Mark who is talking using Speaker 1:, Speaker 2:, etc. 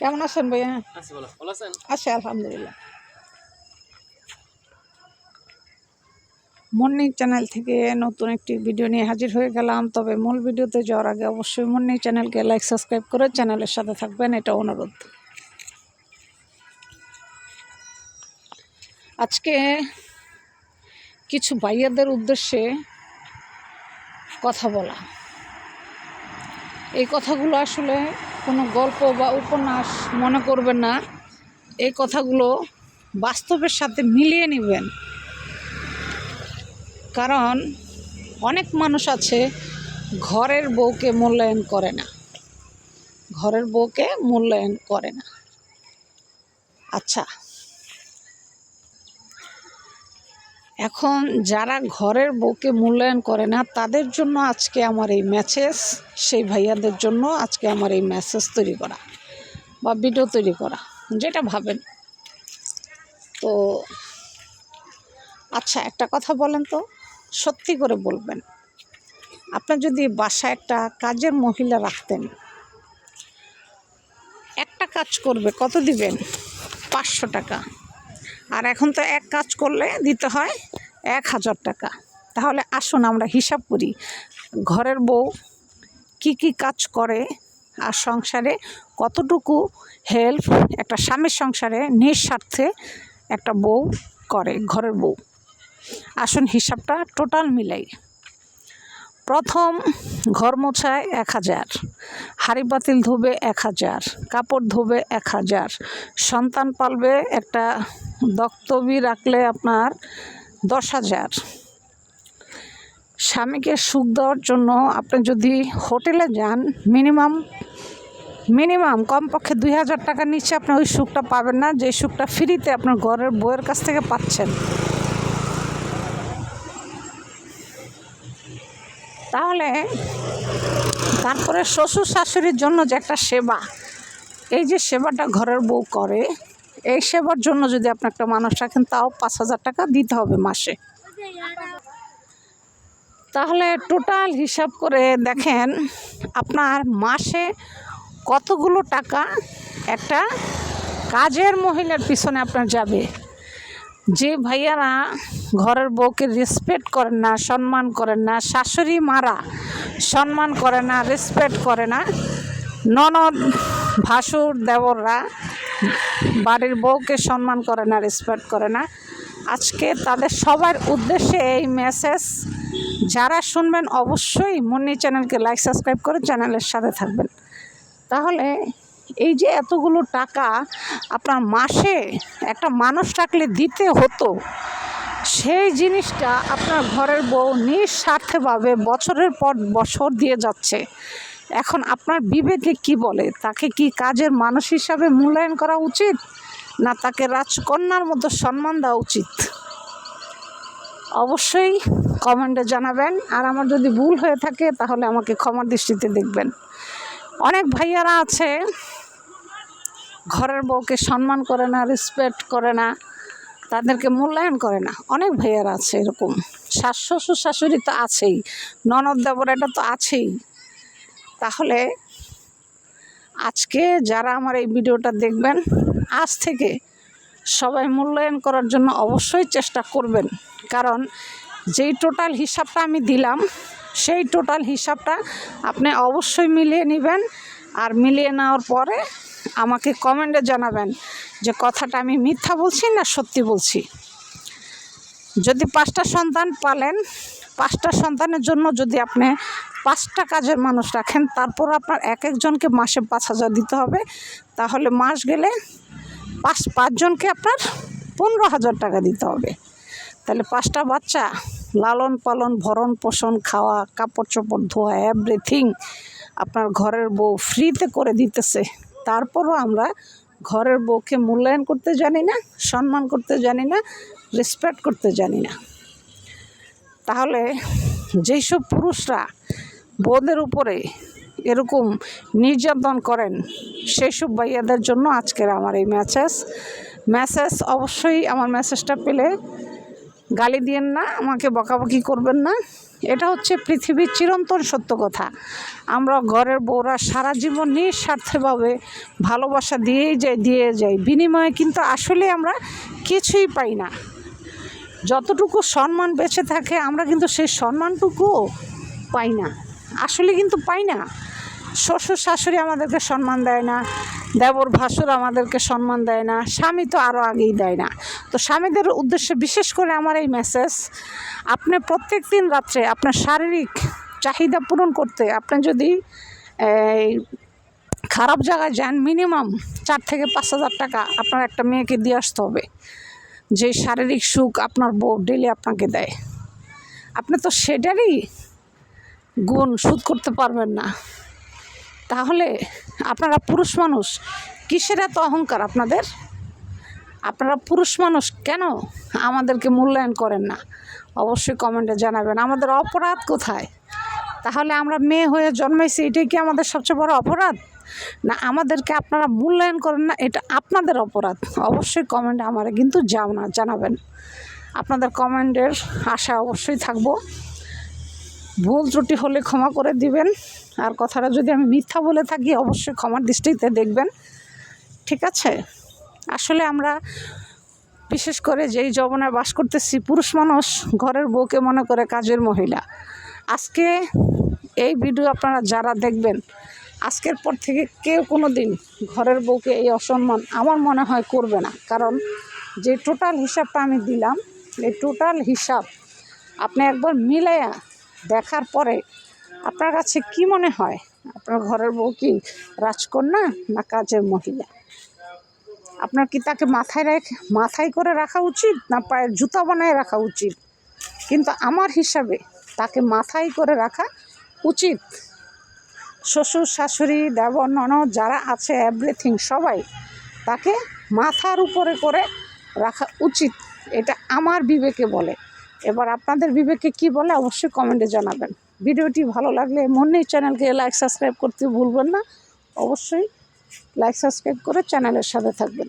Speaker 1: কেমন আছেন ভাইয়া?
Speaker 2: আছি ভালো। ভালো আছেন?
Speaker 1: আছি আলহামদুলিল্লাহ। মর্নিং চ্যানেল থেকে নতুন একটি ভিডিও নিয়ে হাজির হয়ে গেলাম। তবে মূল ভিডিওতে যাওয়ার আগে অবশ্যই মর্নিং চ্যানেলকে লাইক সাবস্ক্রাইব করে চ্যানেলের সাথে থাকবেন, এটা অনুরোধ। আজকে কিছু ভাইয়াদের উদ্দেশ্যে কথা বলা। এই কথাগুলো আসলে কোনো গল্প বা উপন্যাস মনে করবেন না, এই কথাগুলো বাস্তবের সাথে মিলিয়ে নেবেন। কারণ অনেক মানুষ আছে ঘরের বউকে মূল্যায়ন করে না, ঘরের বউকে মূল্যায়ন করে না। আচ্ছা, এখন যারা ঘরের বউকে মূল্যায়ন করে না তাদের জন্য আজকে আমার এই মেসেজ, সেই ভাইয়াদের জন্য আজকে আমার এই মেসেজ তৈরি করা বা ভিডিও তৈরি করা, যেটা ভাবেন। তো আচ্ছা, একটা কথা বলেন তো, সত্যি করে বলবেন, আপনার যদি বাসায় একটা কাজের মহিলা রাখতেন, একটা কাজ করবে কত দিবেন? 500 টাকা। আর এখন তো এক কাজ করলে দিতে হয় 1000 টাকা। তাহলে আসুন আমরা হিসাব করি ঘরের বউ কি কি কাজ করে আর সংসারে কতটুকু হেল্প একটা স্বামীর সংসারে নিঃস্বার্থে একটা বউ করে, ঘরের বউ। আসুন হিসাবটা টোটাল মিলাই। প্রথম ঘর মোছায় 1000, হাঁড়ি পাতিল ধোবে 1000, কাপড় ধোবে 1000, সন্তান পালবে একটা দক্তবি রাখলে আপনার 10,000। স্বামীকে সুখ দেওয়ার জন্য আপনি যদি হোটেলে যান মিনিমাম কমপক্ষে 2000 টাকার নিচে আপনি ওই সুখটা পাবেন না, যে সুখটা ফ্রিতে আপনার ঘরের বউয়ের কাছ থেকে পাচ্ছেন। তাহলে তারপরে শ্বশুর শাশুড়ির জন্য যে একটা সেবা, এই যে সেবাটা ঘরের বউ করে, এই সেবার জন্য যদি আপনি একটা মানুষ রাখেন তাও 5000 টাকা দিতে হবে মাসে। তাহলে টোটাল হিসাব করে দেখেন আপনার মাসে কতগুলো টাকা একটা কাজের মহিলার পিছনে আপনার যাবে। যে ভাইয়ারা ঘরের বউকে রেসপেক্ট করেন না, সম্মান করেন না, শাশুড়ি মারা সম্মান করে না, রেসপেক্ট করে না, ননদ ভাসুর দেবররা বাড়ির বউকে সম্মান করে না, রেসপেক্ট করে না, আজকে তাদের সবার উদ্দেশ্যে এই মেসেজ। যারা শুনবেন অবশ্যই মর্নিং চ্যানেলকে লাইক সাবস্ক্রাইব করে চ্যানেলের সাথে থাকবেন। তাহলে এই যে এতগুলো টাকা আপনার মাসে একটা মানুষ রাখলে দিতে হতো, সেই জিনিসটা আপনার ঘরের বউ নিঃস্বার্থভাবে বছরের পর বছর দিয়ে যাচ্ছে। এখন আপনার বিবেকে কি বলে, তাকে কি কাজের মানুষ হিসাবে মূল্যায়ন করা উচিত, না তাকে রাজকন্যার মতো সম্মান দেওয়া উচিত? অবশ্যই কমেন্টে জানাবেন। আর আমার যদি ভুল হয়ে থাকে তাহলে আমাকে ক্ষমার দৃষ্টিতে দেখবেন। অনেক ভাইয়ারা আছে ঘরের বউকে সম্মান করে না, রেসপেক্ট করে না, তাদেরকে মূল্যায়ন করে না। অনেক ভাইয়ারা আছে এরকম। শ্বশুর শাশুড়ি তো আছেই, ননদ দেবর এটা তো আছেই। তাহলে আজকে যারা আমার এই ভিডিওটা দেখবেন, আজ থেকে সবাই মূল্যায়ন করার জন্য অবশ্যই চেষ্টা করবেন। কারণ যেই টোটাল হিসাবটা আমি দিলাম, সেই টোটাল হিসাবটা আপনি অবশ্যই মিলিয়ে নেবেন। আর মিলিয়ে নেওয়ার পরে আমাকে কমেন্টে জানাবেন যে কথাটা আমি মিথ্যা বলছি না সত্যি বলছি। যদি 5টা সন্তান পালেন, 5টা সন্তানের জন্য যদি আপনি 5টা কাজের মানুষ রাখেন, তারপর আপনার এক একজনকে মাসে 5000 দিতে হবে। তাহলে মাস গেলে 5 জনকে আপনার 15,000 টাকা দিতে হবে। তাহলে 5টা বাচ্চা লালন পালন, ভরণ পোষণ, খাওয়া, কাপড় চোপড় ধোয়া, এভরিথিং আপনার ঘরের বউ ফ্রিতে করে দিতেছে। তারপরও আমরা ঘরের বউকে মূল্যায়ন করতে জানি না, সম্মান করতে জানি না, রেসপেক্ট করতে জানি না। তাহলে যেসব পুরুষরা বউদের উপরে এরকম নির্যাতন করেন, সেই সব ভাইয়াদের জন্য আজকের আমার এই মেসেজ। অবশ্যই আমার মেসেজটা পেলে গালি দিয়েন না, আমাকে বকাবকি করবেন না। এটা হচ্ছে পৃথিবীর চিরন্তন সত্য কথা। আমরা ঘরের বউরা সারা জীবন নিঃস্বার্থভাবে ভালোবাসা দিয়ে যাই, বিনিময়ে কিন্তু আসলে আমরা কিছুই পাই না। যতটুকু সম্মান বেঁচে থাকে আমরা কিন্তু সেই সম্মানটুকুও পাই না, আসলে কিন্তু পাই না। শ্বশুর শাশুড়ি আমাদেরকে সম্মান দেয় না, দেবর ভাসুর আমাদেরকে সম্মান দেয় না, স্বামী তো আরও আগেই দেয় না। তো স্বামীদের উদ্দেশ্যে বিশেষ করে আমার এই মেসেজ, আপনি প্রত্যেক দিন রাত্রে আপনার শারীরিক চাহিদা পূরণ করতে আপনি যদি খারাপ জায়গায় যান, মিনিমাম 4 থেকে 5,000 টাকা আপনার একটা মেয়েকে দিয়ে আসতে হবে, যে শারীরিক সুখ আপনার বউ ডেলি আপনাকে দেয়। আপনি তো সেটারই গুণ শোধ করতে পারবেন না, তাহলে আপনারা পুরুষ মানুষ কিসের এত অহংকার আপনাদের? আপনারা পুরুষ মানুষ কেন আমাদেরকে মূল্যায়ন করেন না? অবশ্যই কমেন্টে জানাবেন আমাদের অপরাধ কোথায়। তাহলে আমরা মেয়ে হয়ে জন্মাইছি, এটাই কি আমাদের সবচেয়ে বড় অপরাধ? না আমাদেরকে আপনারা মূল্যায়ন করেন না, এটা আপনাদের অপরাধ। অবশ্যই কমেন্টে আমারে কিন্তু জানাবেন। আপনাদের কমেন্টের আশা অবশ্যই থাকবো। ভুল ত্রুটি হলে ক্ষমা করে দিবেন, আর কথাটা যদি আমি মিথ্যা বলে থাকি অবশ্যই ক্ষমার দৃষ্টিতে দেখবেন, ঠিক আছে? আসলে আমরা বিশেষ করে যেই যৌবনে বাস করতেছি, পুরুষ মানুষ ঘরের বউকে মনে করে কাজের মহিলা। আজকে এই ভিডিও আপনারা যারা দেখবেন, আজকের পর থেকে কেউ কোনো দিন ঘরের বউকে এই অসম্মান আমার মনে হয় করবে না। কারণ যে টোটাল হিসাবটা আমি দিলাম, এই টোটাল হিসাব আপনি একবার মিলাইয়া দেখার পরে আপনার কাছে কি মনে হয়, আপনার ঘরের বউ কি রাজকন্যা না কাজের মহিলা? আপনার কি তাকে মাথায় করে রাখা উচিত না পায়ের জুতা বানায় রাখা উচিত? কিন্তু আমার হিসাবে তাকে মাথায় করে রাখা উচিত। শ্বশুর শাশুড়ি দেবর ননদ যারা আছে এভরিথিং সবাই তাকে মাথার উপরে করে রাখা উচিত, এটা আমার বিবেকে বলে। এবার আপনাদের বিবেকে কি বলে অবশ্যই কমেন্টে জানাবেন। ভিডিওটি ভালো লাগলে মনেই চ্যানেলকে লাইক সাবস্ক্রাইব করতে ভুলবেন না। অবশ্যই লাইক সাবস্ক্রাইব করে চ্যানেলের সাথে থাকবেন।